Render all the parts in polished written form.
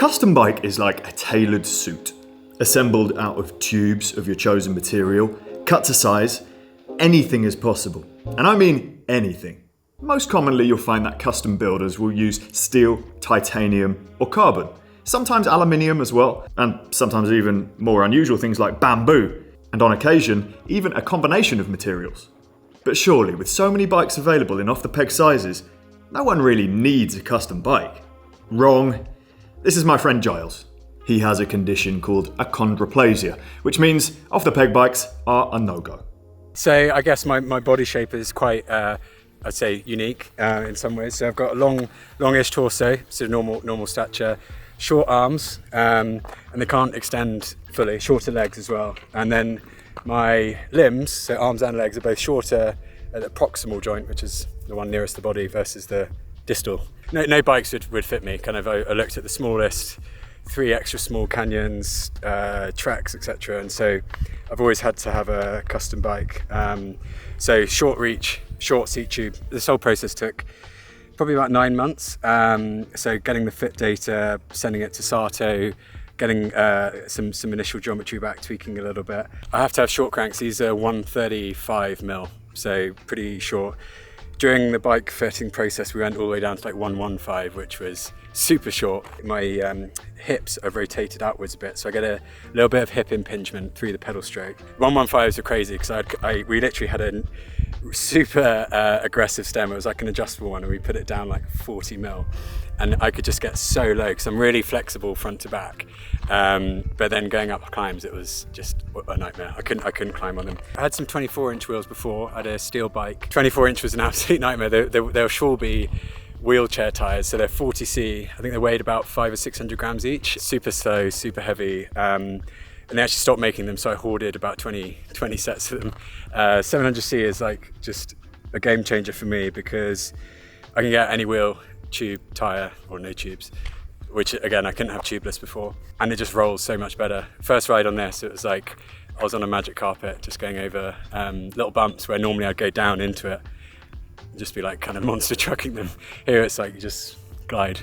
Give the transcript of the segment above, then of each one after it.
custom bike is like a tailored suit, assembled out of tubes of your chosen material, cut to size. Anything is possible. And I mean anything. Most commonly you'll find that custom builders will use steel, titanium or carbon. Sometimes aluminium as well, and sometimes even more unusual things like bamboo, and on occasion, even a combination of materials. But surely, with so many bikes available in off-the-peg sizes, no one really needs a custom bike. Wrong. This is my friend Giles. He has a condition called achondroplasia, which means off-the-peg bikes are a no-go. So I guess my body shape is quite, I'd say, unique in some ways. So I've got a longish torso, so normal stature, short arms, and they can't extend fully, shorter legs as well. And then my limbs, so arms and legs, are both shorter at the proximal joint, which is the one nearest the body, versus the distal. No bikes would fit me. Kind of, I looked at the smallest, 3 extra small canyons, treks, etc. And so I've always had to have a custom bike. So short reach, short seat tube. This whole process took probably about 9 months. So getting the fit data, sending it to Sato, getting some initial geometry back, tweaking a little bit. I have to have short cranks. These are 135mm, so pretty short. During the bike fitting process, we went all the way down to like 115, which was super short. My hips are rotated outwards a bit, so I get a little bit of hip impingement through the pedal stroke. 115s are crazy because we literally had a super aggressive stem. It was like an adjustable one, and we put it down like 40mm, and I could just get so low because I'm really flexible front to back. But then going up climbs, it was just a nightmare. I couldn't climb on them. I had some 24-inch wheels before. I had a steel bike. 24-inch was an absolute nightmare. They're Shawby wheelchair tires, so they're 40C. I think they weighed about 500 or 600 grams each. Super slow, super heavy. And they actually stopped making them, so I hoarded about 20 sets of them. 700C is like just a game changer for me because I can get any wheel, tube, tire, or no tubes, which again, I couldn't have tubeless before. And it just rolls so much better. First ride on this, it was like I was on a magic carpet, just going over little bumps where normally I'd go down into it and just be like kind of monster trucking them. Here it's like you just glide.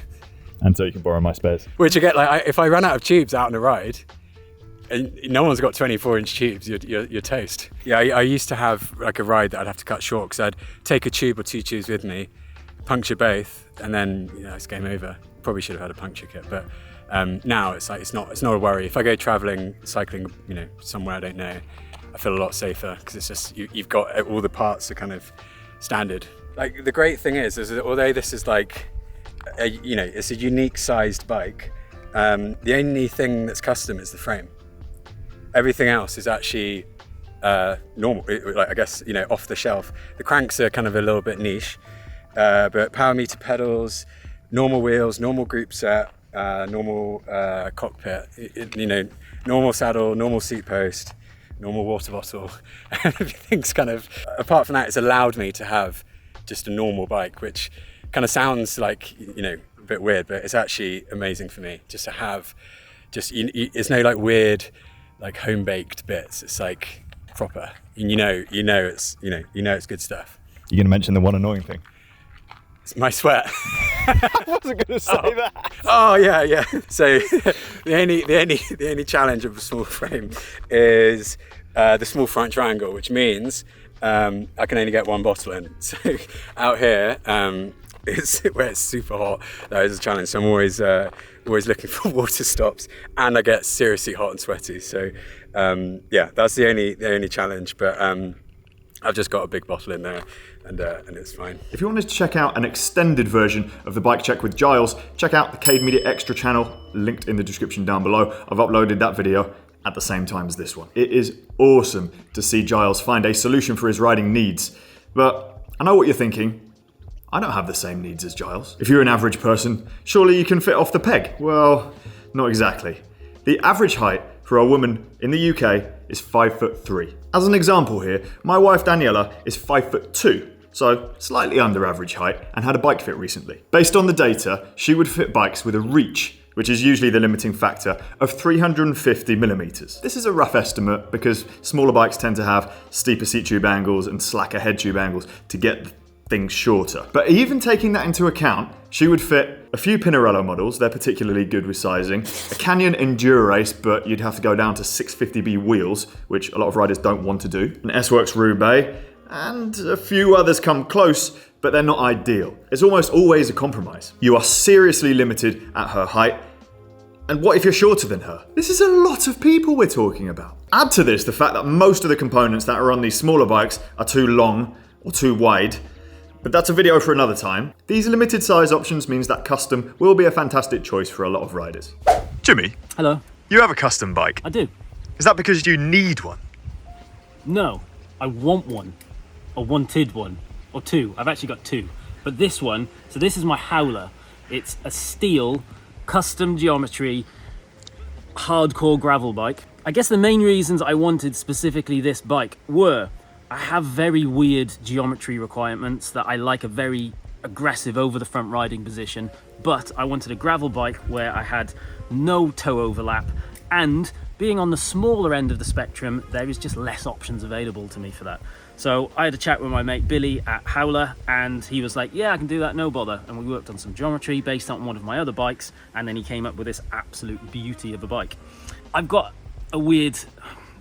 And so you can borrow my spares. Which again, like if I run out of tubes out on a ride, and no one's got 24-inch tubes, you're toast. Yeah, I used to have like a ride that I'd have to cut short because I'd take a tube or 2 tubes with me, puncture both, and then it's game over. Probably should have had a puncture kit, but now it's like it's not a worry. If I go traveling, cycling, somewhere I don't know, I feel a lot safer because it's just you've got all the parts are kind of standard. Like the great thing is that although this is like it's a unique sized bike, the only thing that's custom is the frame. Everything else is actually normal, like I guess off the shelf. The cranks are kind of a little bit niche, but power meter pedals, normal wheels, normal group set, normal cockpit, normal saddle, normal seat post, normal water bottle. Everything's kind of, apart from that, it's allowed me to have just a normal bike, which kind of sounds like, a bit weird, but it's actually amazing for me just to have it's no like weird, like home baked bits. It's like proper, and it's good stuff. You're going to mention the one annoying thing? It's my sweat. I wasn't going to say that. Oh yeah. So the only challenge of a small frame is the small front triangle, which means I can only get one bottle in. So out here, it's where it's super hot. That is a challenge. So I'm always looking for water stops, and I get seriously hot and sweaty. So that's the only challenge. But I've just got a big bottle in there, and it's fine. If you wanted to check out an extended version of the Bike Check with Giles, check out the Cade Media Extra channel, linked in the description down below. I've uploaded that video at the same time as this one. It is awesome to see Giles find a solution for his riding needs. But I know what you're thinking. I don't have the same needs as Giles. If you're an average person, surely you can fit off the peg. Well, not exactly. The average height for a woman in the UK is 5'3". As an example here, my wife Daniela is 5'2", so slightly under average height, and had a bike fit recently. Based on the data, she would fit bikes with a reach, which is usually the limiting factor, of 350mm. This is a rough estimate because smaller bikes tend to have steeper seat tube angles and slacker head tube angles to get things shorter. But even taking that into account, she would fit a few Pinarello models, they're particularly good with sizing, a Canyon Enduro Race, but you'd have to go down to 650B wheels, which a lot of riders don't want to do, an S-Works Roubaix, and a few others come close, but they're not ideal. It's almost always a compromise. You are seriously limited at her height, and what if you're shorter than her? This is a lot of people we're talking about. Add to this the fact that most of the components that are on these smaller bikes are too long or too wide, but that's a video for another time. These limited size options means that custom will be a fantastic choice for a lot of riders. Jimmy, Hello. you have a custom bike. I do. Is that because you need one? No, I want one. Or wanted one. Or two. I've actually got two. But this one, so this is my Howler. It's a steel, custom geometry, hardcore gravel bike. I guess the main reasons I wanted specifically this bike were I have very weird geometry requirements that I like a very aggressive over the front riding position, but I wanted a gravel bike where I had no toe overlap, and being on the smaller end of the spectrum, there is just less options available to me for that. So I had a chat with my mate Billy at Howler, and he was like, yeah, I can do that, no bother. And we worked on some geometry based on one of my other bikes, and then he came up with this absolute beauty of a bike. I've got a weird,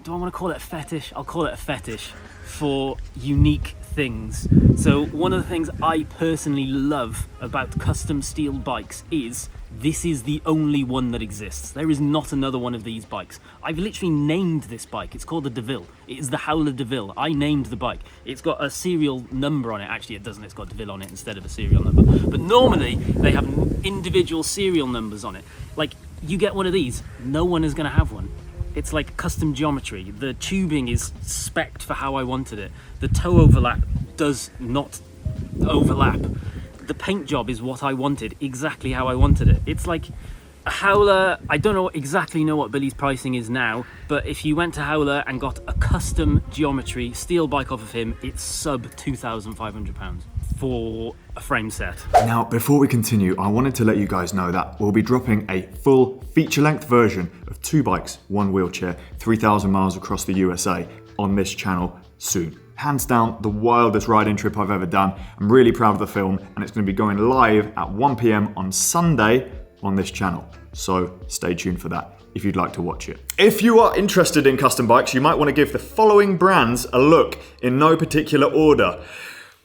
do I want to call it a fetish? I'll call it a fetish for unique things. So one of the things I personally love about custom steel bikes is this is the only one that exists. There is not another one of these bikes. I've literally named this bike. It's called the DeVille. It is the Howler DeVille. I named the bike. It's got a serial number on it. Actually, it doesn't. It's got DeVille on it instead of a serial number. But normally, they have individual serial numbers on it. Like, you get one of these, no one is going to have one. It's like custom geometry. The tubing is spec'd for how I wanted it. The toe overlap does not overlap. The paint job is what I wanted, exactly how I wanted it. It's like a Howler. I don't exactly know what Billy's pricing is now, but if you went to Howler and got a custom geometry steel bike off of him, it's sub £2,500 for a frame set. Now, before we continue, I wanted to let you guys know that we'll be dropping a full feature-length version of 2 bikes, 1 wheelchair, 3,000 miles across the USA on this channel soon. Hands down, the wildest riding trip I've ever done. I'm really proud of the film, and it's going to be going live at 1 PM on Sunday on this channel. So stay tuned for that if you'd like to watch it. If you are interested in custom bikes, you might want to give the following brands a look in no particular order.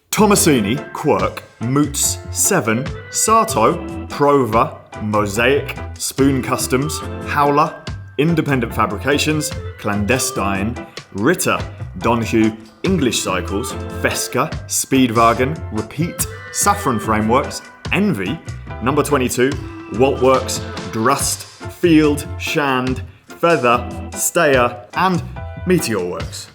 Tomasini, Quirk, Moots, 7, Sato, Prova, Mosaic, Spoon Customs, Howler, Independent Fabrications, Clandestine, Ritter, Donahue, English Cycles, Fesca, Speedwagon, Repeat, Saffron Frameworks, Envy, Number 22, Waltworks, Drust, Field, Shand, Feather, Stayer, and Meteorworks.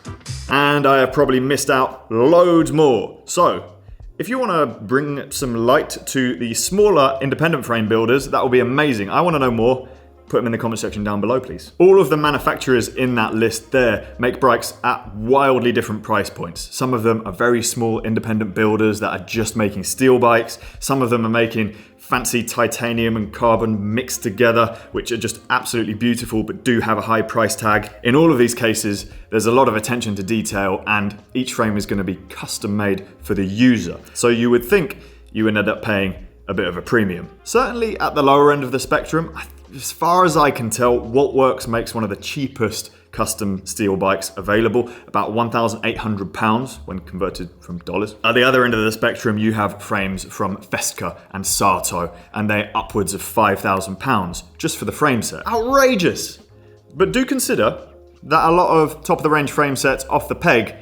And I have probably missed out loads more. So, if you want to bring some light to the smaller independent frame builders, that will be amazing. I want to know more. Put them in the comment section down below, please. All of the manufacturers in that list there make bikes at wildly different price points. Some of them are very small independent builders that are just making steel bikes. Some of them are making fancy titanium and carbon mixed together, which are just absolutely beautiful but do have a high price tag. In all of these cases, there's a lot of attention to detail, and each frame is going to be custom made for the user. So you would think you would end up paying a bit of a premium. Certainly at the lower end of the spectrum, as far as I can tell, Waltworks makes one of the cheapest custom steel bikes available, about £1,800 when converted from dollars. At the other end of the spectrum, you have frames from Fesca and Sato, and they're upwards of £5,000 just for the frame set. Outrageous! But do consider that a lot of top-of-the-range frame sets off the peg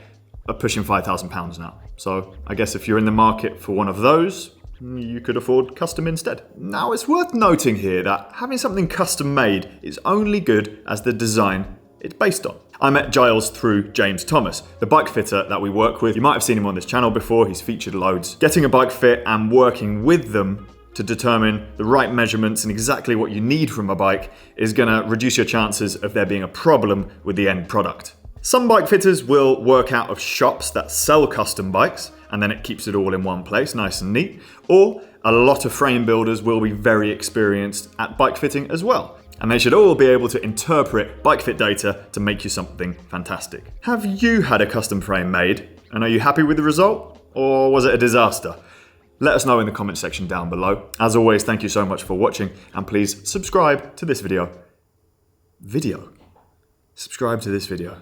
are pushing £5,000 now. So I guess if you're in the market for one of those, you could afford custom instead. Now, it's worth noting here that having something custom made is only good as the design it's based on. I met Giles through James Thomas, the bike fitter that we work with. You might have seen him on this channel before, he's featured loads. Getting a bike fit and working with them to determine the right measurements and exactly what you need from a bike is gonna reduce your chances of there being a problem with the end product. Some bike fitters will work out of shops that sell custom bikes, and then it keeps it all in one place, nice and neat. Or a lot of frame builders will be very experienced at bike fitting as well. And they should all be able to interpret bike fit data to make you something fantastic. Have you had a custom frame made? And are you happy with the result? Or was it a disaster? Let us know in the comment section down below. As always, thank you so much for watching, and please subscribe to this video. Subscribe to this video.